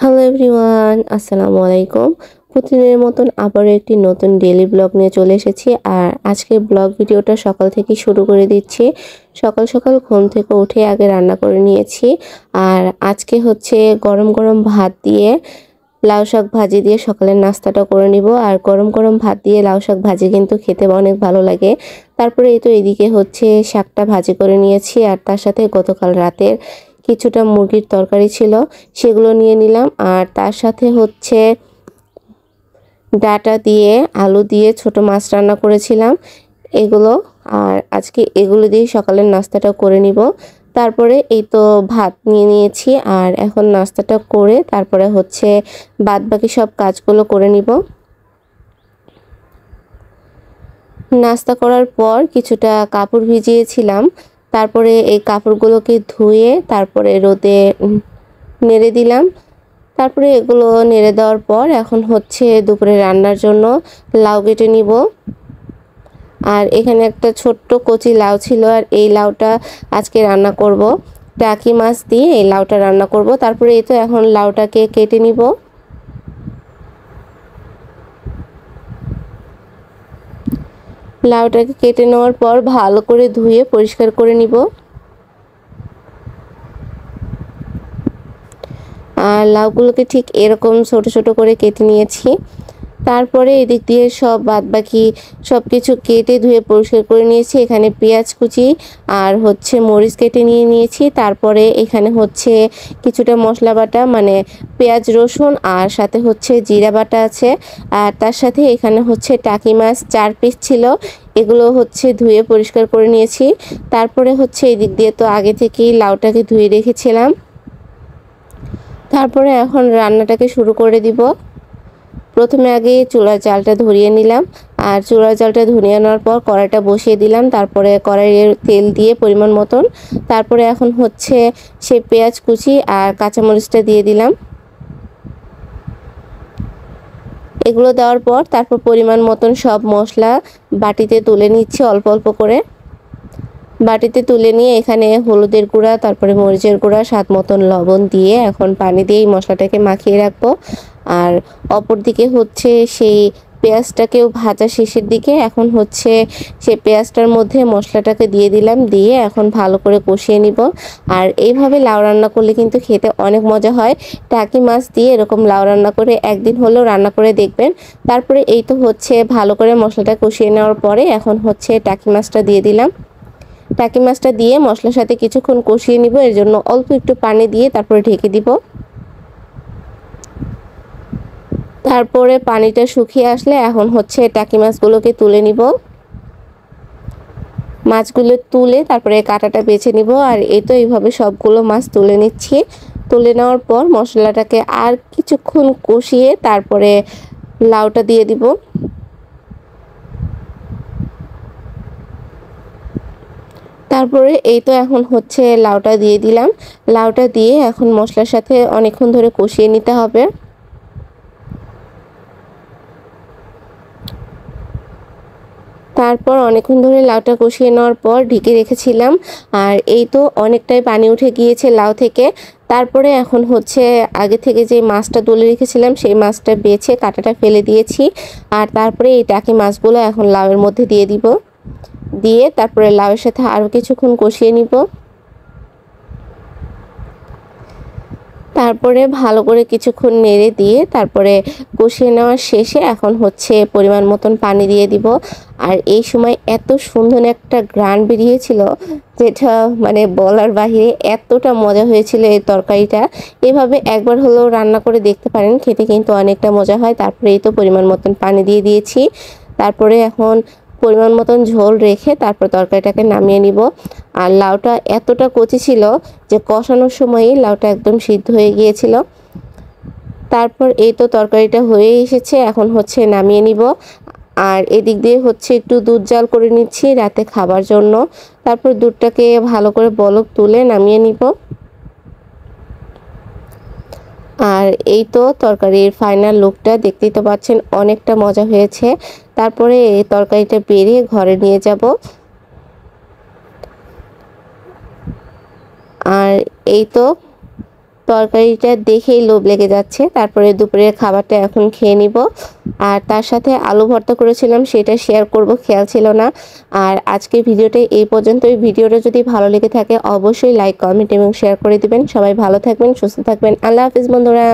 Hello everyone, আসসালামু আলাইকুম। প্রতিদিনের মতন আবারও একটি নতুন ডেইলি ব্লগ নিয়ে চলে এসেছি। আর আজকের ব্লগ ভিডিওটা সকাল থেকেই শুরু করে দিচ্ছি। সকাল সকাল ঘুম থেকে উঠে আগে রান্না করে নিয়েছি। আর আজকে হচ্ছে গরম গরম ভাত দিয়ে লাউ শাক ভাজি দিয়ে সকালের নাস্তাটা করে নিব। আর গরম গরম ভাত দিয়ে লাউ শাক ভাজি কিন্তু খেতে অনেক ভালো লাগে। তারপরে এই তো এদিকে হচ্ছে শাকটা ভাজি করে নিয়েছি, আর তার সাথে গতকাল রাতের কিছুটা মুরগির তরকারি ছিল, সেগুলো নিয়ে নিলাম। আর তার সাথে হচ্ছে ডাটা দিয়ে আলু দিয়ে ছোট মাছ রান্না করেছিলাম এগুলো। আর আজকে এগুলো দিয়ে সকালের নাস্তাটা করে নিব। তারপরে এই তো ভাত নিয়ে নিয়েছি, আর এখন নাস্তাটা করে তারপরে হচ্ছে বাদ বাকি সব কাজগুলো করে নিব। নাস্তা করার পর কিছুটা কাপড় ভিজিয়েছিলাম, তারপরে এই কাপড়গুলোকে ধুয়ে তারপরে রোদে নেড়ে দিলাম। তারপরে এগুলো নেড়ে দেওয়ার পর এখন হচ্ছে দুপুরে রান্নার জন্য লাউ কেটে নিব। আর এখানে একটা ছোট্ট কচি লাউ ছিল, আর এই লাউটা আজকে রান্না করব। টাকি মাছ দিয়ে এই লাউটা রান্না করব। তারপরে এই তো এখন লাউটাকে কেটে নিব। লাউটাকে কেটে নেওয়ার পর ভালো করে ধুয়ে পরিষ্কার করে নিব। আর লাউগুলোকে ঠিক এরকম ছোট ছোট করে কেটে নিয়েছি। তারপরে এদিক দিয়ে সব বাদবাকি সব কিছু কেটে ধুয়ে পরিষ্কার করে নিয়েছি। এখানে পেঁয়াজ কুচি আর হচ্ছে মরিচ কেটে নিয়ে নিয়েছি। তারপরে এখানে হচ্ছে কিছুটা মশলা বাটা, মানে পেঁয়াজ রসুন আর সাথে হচ্ছে জিরা বাটা আছে। আর তার সাথে এখানে হচ্ছে টাকি মাছ 4 পিস ছিল, এগুলো হচ্ছে ধুয়ে পরিষ্কার করে নিয়েছি। তারপরে হচ্ছে এদিক দিয়ে তো আগে থেকেই লাউটাকে ধুয়ে রেখেছিলাম। তারপরে এখন রান্নাটাকে শুরু করে দিব। প্রথমে আগে চুলার জালটা ধরিয়ে নিলাম, আর চুলার জালটা ধরিয়ে নেওয়ার পর কড়াইটা বসিয়ে দিলাম। তারপরে কড়াইয়ের তেল দিয়ে পরিমাণ মতন, তারপরে এখন হচ্ছে সেই পেঁয়াজ কুচি আর কাঁচামরিচটা দিয়ে দিলাম। এগুলো দেওয়ার পর তারপর পরিমাণ মতন সব মশলা বাটিতে তুলে নিচ্ছি অল্প অল্প করে। বাটিতে তুলে নিয়ে এখানে হলুদের গুঁড়া, তারপরে মরিচের গুঁড়া, স্বাদ মতন লবণ দিয়ে এখন পানি দিয়ে এই মশলাটাকে মাখিয়ে রাখবো। আর অপর দিকে হচ্ছে সেই পেঁয়াজটাকেও ভাজা শেষের দিকে এখন হচ্ছে সেই পেঁয়াজটার মধ্যে মশলাটাকে দিয়ে দিলাম, দিয়ে এখন ভালো করে কষিয়ে নিব। আর এইভাবে লাউ রান্না করলে কিন্তু খেতে অনেক মজা হয়। টাকি মাছ দিয়ে এরকম লাউ রান্না করে একদিন হলেও রান্না করে দেখবেন। তারপরে এই তো হচ্ছে ভালো করে মশলাটা কষিয়ে নেওয়ার পরে এখন হচ্ছে টাকি মাছটা দিয়ে দিলাম। টাকি মাছটা দিয়ে মশলার সাথে কিছুক্ষণ কষিয়ে নিব। এর জন্য অল্প একটু পানি দিয়ে তারপরে ঢেকে দিব। তারপরে পানিটা শুকিয়ে আসলে এখন হচ্ছে টাকি মাছগুলোকে তুলে নিব। মাছগুলো তুলে তারপরে কাঁটাটা বেছে নিব। আর এই তো এইভাবে সবগুলো মাছ তুলে নিচ্ছি। তুলে নেওয়ার পর মশলাটাকে আর কিছুক্ষণ কষিয়ে তারপরে লাউটা দিয়ে দিব। তারপরে এই তো এখন হচ্ছে লাউটা দিয়ে দিলাম। লাউটা দিয়ে এখন মশলার সাথে অনেকক্ষণ ধরে কষিয়ে নিতে হবে। তারপর অনেকক্ষণ ধরে লাউটা কষিয়ে নেওয়ার পর ঢেকে রেখেছিলাম। আর এই তো অনেকটাই পানি উঠে গিয়েছে লাউ থেকে। তারপরে এখন হচ্ছে আগে থেকে যে মাছটা তুলে রেখেছিলাম সেই মাছটা বেছে কাঁটাটা ফেলে দিয়েছি। আর তারপরে এই টাকি মাছগুলো এখন লাউয়ের মধ্যে দিয়ে দিব। দিয়ে তারপরে লাউয়ের সাথে আরও কিছুক্ষণ কষিয়ে নিব। তারপরে ভালো করে কিছুক্ষণ নেড়ে দিয়ে তারপরে কষিয়ে নেওয়ার শেষে এখন হচ্ছে পরিমাণ মতন পানি দিয়ে দিব। আর এই সময় এত সুন্দর একটা ঘ্রাণ বেরিয়েছিল যেটা মানে বলার বাহিরে, এতটা মজা হয়েছিল এই তরকারিটা। এভাবে একবার হলেও রান্না করে দেখতে পারেন, খেতে কিন্তু অনেকটা মজা হয়। তারপরে এই তো পরিমাণ মতন পানি দিয়ে দিয়েছি। তারপরে এখন পরিমাণ মতন ঝোল রেখে তারপর তরকারিটাকে নামিয়ে নিব। আর লাউটা এতটা কচি ছিল যে কষানোর সময়ই লাউটা একদম সিদ্ধ হয়ে গিয়েছিল। তারপর এই তো তরকারিটা হয়ে এসেছে, এখন হচ্ছে নামিয়ে নিব। আর এদিক দিয়ে হচ্ছে একটু দুধ জাল করে নিচ্ছি রাতে খাবার জন্য। তারপর দুধটাকে ভালো করে বলক তুলে নামিয়ে নিব। আর এই তো তরকারির ফাইনাল লুকটা দেখতেই তো পাচ্ছেন, অনেকটা মজা হয়েছে। তারপরে এই তরকারিটা বেরিয়ে ঘরে নিয়ে যাব। আর এই তো তরকারিটা দেখেই লোভ লেগে যাচ্ছে। তারপরে দুপুরের খাবারটা এখন খেয়ে নিব। আর তার সাথে আলু ভর্তা করেছিলাম, সেটা শেয়ার করব, খেয়াল ছিল না। আর আজকের ভিডিওটা এই পর্যন্তই। ভিডিওটা যদি ভালো লেগে থাকে অবশ্যই লাইক, কমেন্ট এবং শেয়ার করে দিবেন। সবাই ভালো থাকবেন, সুস্থ থাকবেন। আল্লাহ হাফিজ বন্ধুরা।